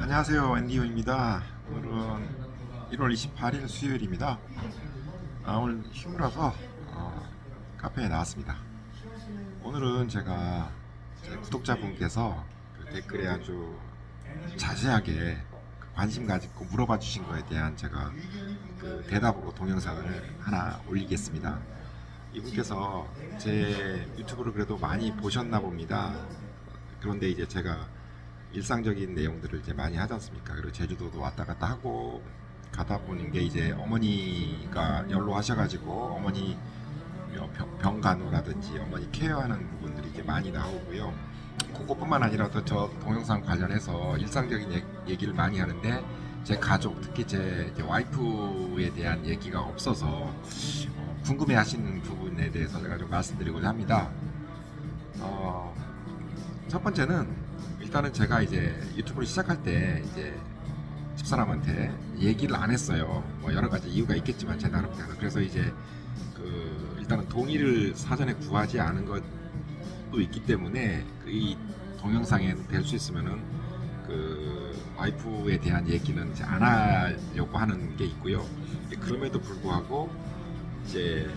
안녕하세요, 앤디오입니다. 오늘은 1월 28일 수요일입니다. 오늘 휴무라서 카페에 나왔습니다. 오늘은 제가 제 구독자분께서 그 댓글에 아주 자세하게 관심 가지고 물어봐 주신 거에 대한 제가 그 대답으로 동영상을 하나 올리겠습니다. 이분께서 제 유튜브를 그래도 많이 보셨나 봅니다. 그런데 이제 제가 일상적인 내용들을 이제 많이 하지 않습니까? 그리고 제주도도 왔다 갔다 하고 가다 보는 게 이제 어머니가 연로하셔가지고 어머니 병간호라든지 어머니 케어하는 부분들이 이제 많이 나오고요. 그것뿐만 아니라 또 저 동영상 관련해서 일상적인 얘기를 많이 하는데 제 가족, 특히 제 이제 와이프에 대한 얘기가 없어서 궁금해하시는 부분에 대해서 제가 좀 말씀드리고자 합니다. 첫 번째는 일단은 제가 이제 유튜브를 시작할 때 이제 집사람한테 얘기를 안 했어요. 뭐 여러 가지 이유가 있겠지만 제 나름대로. 그래서 이제 그 일단은 동의를 사전에 구하지 않은 것도 있기 때문에 이 동영상에 될 수 있으면은 그 와이프에 대한 얘기는 이제 안 하려고 하는 게 있고요. 그럼에도 불구하고 이제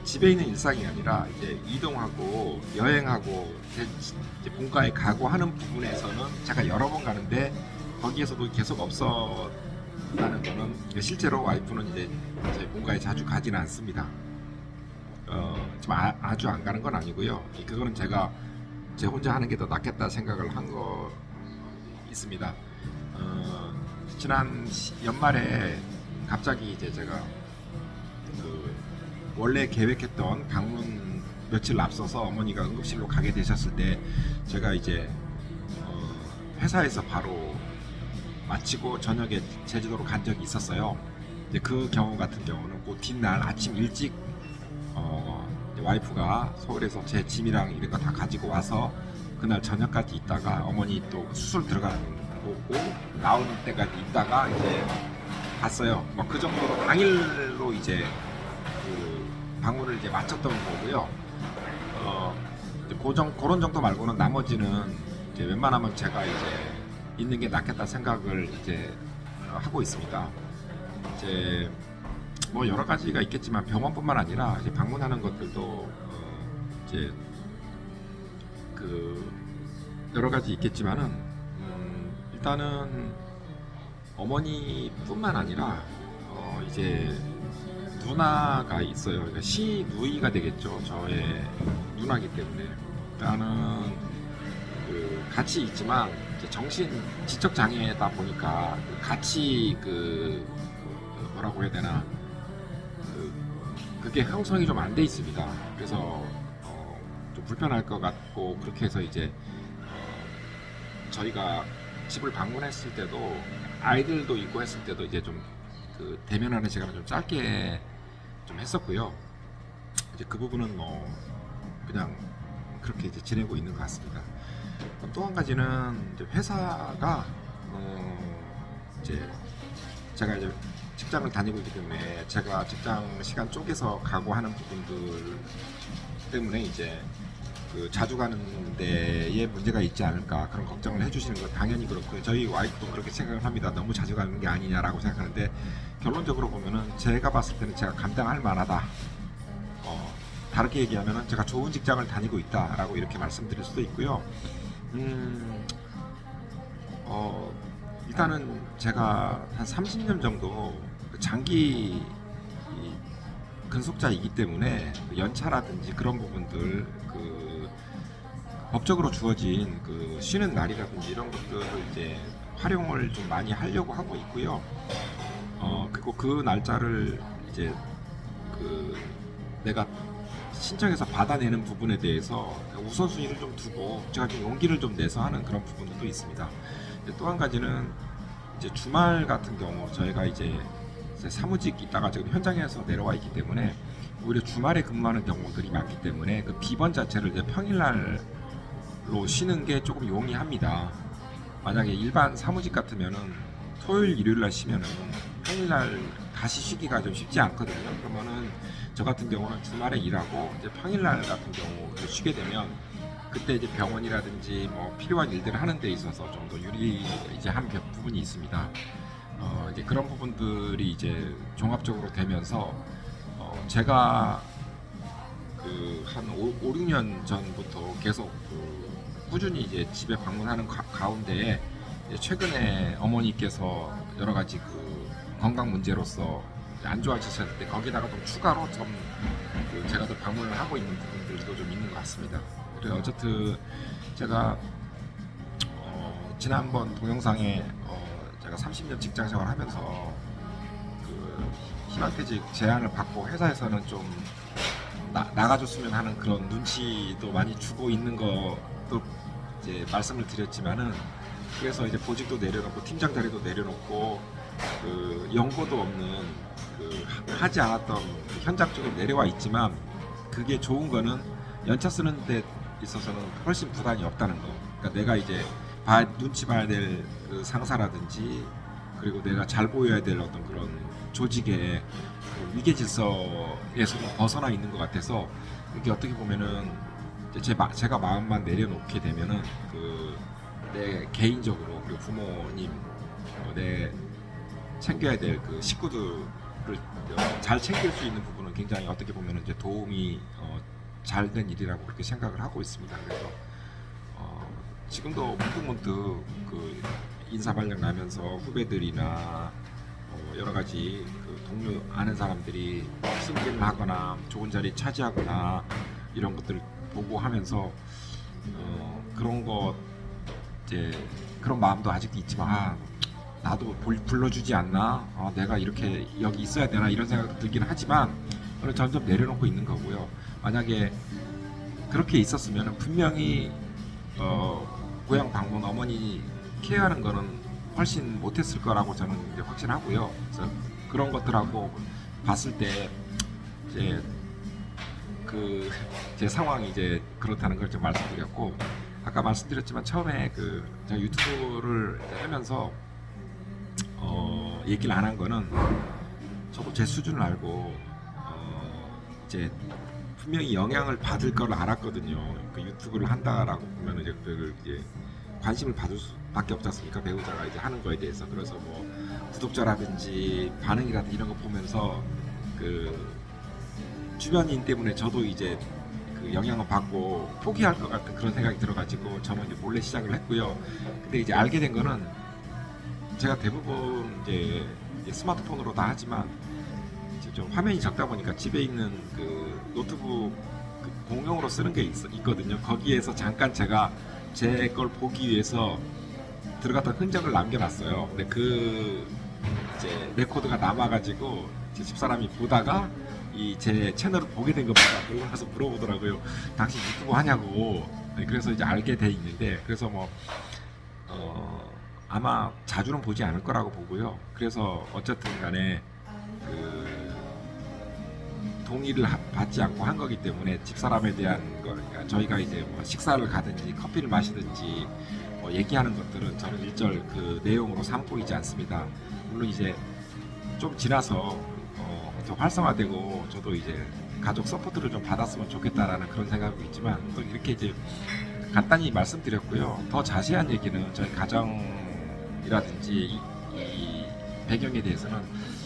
집에 있는 일상이 아니라 이제 이동하고 여행하고 이제 본가에 가고 하는 부분에서는 제가 여러 번 가는데 거기에서도 계속 없었다는 거는 실제로 와이프는 이제 제 본가에 자주 가지는 않습니다. 좀 아주 안 가는 건 아니고요. 그거는 제가 제 혼자 하는 게 더 낫겠다 생각을 한 거 있습니다. 지난 연말에 갑자기 이제 제가 원래 계획했던 방문 며칠 앞서서 어머니가 응급실로 가게 되셨을 때 제가 이제 회사에서 바로 마치고 저녁에 제주도로 간 적이 있었어요. 이제 그 경우 같은 경우는 그 뒷날 아침 일찍 와이프가 서울에서 제 짐이랑 이런 거 다 가지고 와서 그날 저녁까지 있다가 어머니 또 수술 들어가는 거고 나오는 때까지 있다가 이제 갔어요. 뭐 그 정도로 당일로 이제 방문을 이제 마쳤던 거고요. 이제 그런 정도 말고는 나머지는 이제 웬만하면 제가 이제 있는 게 낫겠다 생각을 이제 하고 있습니다. 이제 뭐 여러 가지가 있겠지만 병원뿐만 아니라 이제 방문하는 것들도 이제 그 여러 가지 있겠지만은 일단은 어머니뿐만 아니라 이제 누나가 있어요. 그러니까 시누이가 되겠죠. 저의 누나기 때문에 일단은 그 같이 있지만 정신 지적 장애다 보니까 같이 뭐라고 해야 되나 그게 형성이 좀 안 돼 있습니다. 그래서 좀 불편할 것 같고 그렇게 해서 이제 저희가 집을 방문했을 때도 아이들도 있고 했을 때도 이제 좀 그 대면하는 시간을 좀 짧게 좀 했었고요. 이제 그 부분은 뭐 그냥 그렇게 이제 지내고 있는 것 같습니다. 또 한 가지는 이제 회사가 이제 제가 이제 직장을 다니고 있기 때문에 제가 직장 시간 쪼개서 가고 하는 부분들 때문에 이제 그 자주 가는 데에 문제가 있지 않을까 그런 걱정을 해주시는 건 당연히 그렇고요. 저희 와이프도 그렇게 생각을 합니다. 너무 자주 가는 게 아니냐라고 생각하는데 결론적으로 보면은 제가 봤을 때는 제가 감당할 만하다. 다르게 얘기하면은 제가 좋은 직장을 다니고 있다라고 이렇게 말씀드릴 수도 있고요. 일단은 제가 한 30년 정도 장기 근속자이기 때문에 연차라든지 그런 부분들 법적으로 주어진 쉬는 날이라든지 이런 것들을 이제 활용을 좀 많이 하려고 하고 있고요. 그리고 그 날짜를 이제 내가 신청해서 받아내는 부분에 대해서 우선순위를 좀 두고 제가 좀 용기를 좀 내서 하는 그런 부분도 있습니다. 또 한 가지는 이제 주말 같은 경우 저희가 이제 사무직 있다가 지금 현장에서 내려와 있기 때문에 오히려 주말에 근무하는 경우들이 많기 때문에 그 비번 자체를 이제 평일날로 쉬는 게 조금 용이합니다. 만약에 일반 사무직 같으면은 토요일 일요일날 쉬면은 평일날 다시 쉬기가 좀 쉽지 않거든요. 그러면은 저 같은 경우는 주말에 일하고 이제 평일날 같은 경우 쉬게 되면 그때 이제 병원이라든지 뭐 필요한 일들을 하는 데 있어서 좀 더 유리한 부분이 있습니다. 이제 그런 부분들이 이제 종합적으로 되면서 제가 그 한 5, 6년 전부터 계속 꾸준히 이제 집에 방문하는 가운데 최근에 어머니께서 여러 가지 그 건강 문제로서 안 좋아지셨을 때 거기다가 또 추가로 좀 제가 또 방문을 하고 있는 부분들도 좀 있는 것 같습니다. 그래서 어쨌든 제가 지난번 동영상에 제가 30년 직장 생활하면서 그 희망퇴직 제안을 받고 회사에서는 좀 나가줬으면 하는 그런 눈치도 많이 주고 있는 것도 이제 말씀을 드렸지만은, 그래서 이제 보직도 내려놓고 팀장 자리도 내려놓고 그 연고도 없는 그 하지 않았던 그 현장 쪽에 내려와 있지만, 그게 좋은 거는 연차 쓰는 데 있어서는 훨씬 부담이 없다는 거. 그러니까 내가 이제 눈치 봐야 될 그 상사라든지, 그리고 내가 잘 보여야 될 어떤 그런 조직의 그 위계 질서에서도 벗어나 있는 것 같아서, 이게 어떻게 보면은 제가 마음만 내려놓게 되면은 내 개인적으로, 그리고 부모님, 내 챙겨야 될 그 식구들을 잘 챙길 수 있는 부분은 굉장히 어떻게 보면은 이제 도움이 잘 된 일이라고 그렇게 생각을 하고 있습니다. 그래서 지금도 문득문득 그 인사발령 나면서 후배들이나 여러 가지 그 동료 아는 사람들이 승진을 하거나 좋은 자리 차지하거나 이런 것들을 보고 하면서 그런 것 이제 그런 마음도 아직도 있지만, 나도 불러주지 않나, 내가 이렇게 여기 있어야 되나, 이런 생각도 들긴 하지만 그걸 점점 내려놓고 있는 거고요. 만약에 그렇게 있었으면 분명히 고향 방문, 어머니 케어하는 거는 훨씬 못했을 거라고 저는 이제 확신하고요. 그래서 그런 것들하고 봤을 때 이제 제 상황이 이제 그렇다는 걸 좀 말씀드렸고, 아까 말씀드렸지만 처음에 제가 유튜브를 하면서 얘기를 안 한 거는, 저도 제 수준을 알고 이제 분명히 영향을 받을 걸 알았거든요. 그 유튜브를 한다라고 보면 이제 이제 관심을 받을 수밖에 없지 않습니까? 배우자가 이제 하는 거에 대해서. 그래서 뭐 구독자라든지 반응이라든지 이런 거 보면서 그 주변인 때문에 저도 이제 그 영향을 받고 포기할 것 같은 그런 생각이 들어가지고 저는 이제 몰래 시작을 했고요. 근데 이제 알게 된 거는, 제가 대부분 이제 스마트폰으로 다 하지만 이제 좀 화면이 적다 보니까 집에 있는 그 노트북 공용으로 쓰는 게 있거든요. 거기에서 잠깐 제가 제 걸 보기 위해서 들어갔던 흔적을 남겨놨어요. 근데 이제 레코드가 남아가지고 제 집사람이 보다가 제 채널을 보게 된 겁니다. 그러고 나서 물어보더라고요. 당신 유튜브 하냐고. 그래서 이제 알게 돼 있는데, 그래서 뭐 아마 자주는 보지 않을 거라고 보고요. 그래서 어쨌든 간에 동의를 받지 않고 한 거기 때문에 집사람에 대한 거, 그러니까 저희가 이제 뭐 식사를 가든지 커피를 마시든지 뭐 얘기하는 것들은 저는 일절 그 내용으로 삼고 있지 않습니다. 물론 이제 좀 지나서 더 활성화되고 저도 이제 가족 서포트를 좀 받았으면 좋겠다라는 그런 생각이 있지만, 또 이렇게 이제 간단히 말씀드렸고요. 더 자세한 얘기는 저희 가정이라든지 이 배경에 대해서는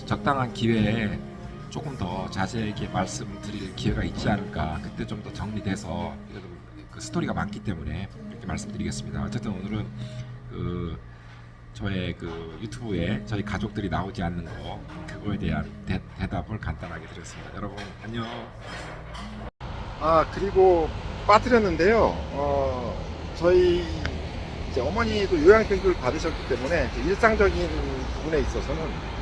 적당한 기회에 조금 더 자세하게 말씀드릴 기회가 있지 않을까. 그때 좀 더 정리돼서, 그 스토리가 많기 때문에 이렇게 말씀드리겠습니다. 어쨌든 오늘은 저의 유튜브에 저희 가족들이 나오지 않는 그거에 대한 대답을 간단하게 드렸습니다. 여러분 안녕. 그리고 빠뜨렸는데요. 저희 이제 어머니도 요양병을 받으셨기 때문에 일상적인 부분에 있어서는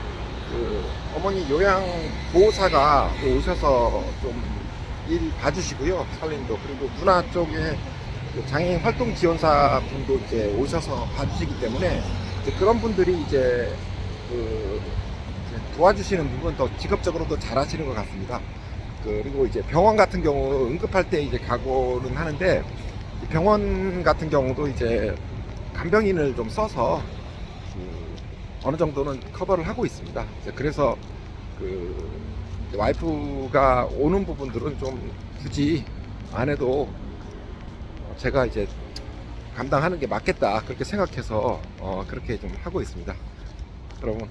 어머니 요양보호사가 오셔서 좀 일 봐주시고요. 살림도, 그리고 누나 쪽에 장애인 활동 지원사 분도 이제 오셔서 봐주시기 때문에 그런 분들이 이제 도와주시는 부분 더 직업적으로도 잘 하시는 것 같습니다. 그리고 이제 병원 같은 경우 응급할 때 이제 가고는 하는데, 병원 같은 경우도 이제 간병인을 좀 써서 어느 정도는 커버를 하고 있습니다. 그래서 와이프가 오는 부분들은 좀 굳이 안 해도 제가 이제 감당하는 게 맞겠다 그렇게 생각해서 그렇게 좀 하고 있습니다. 여러분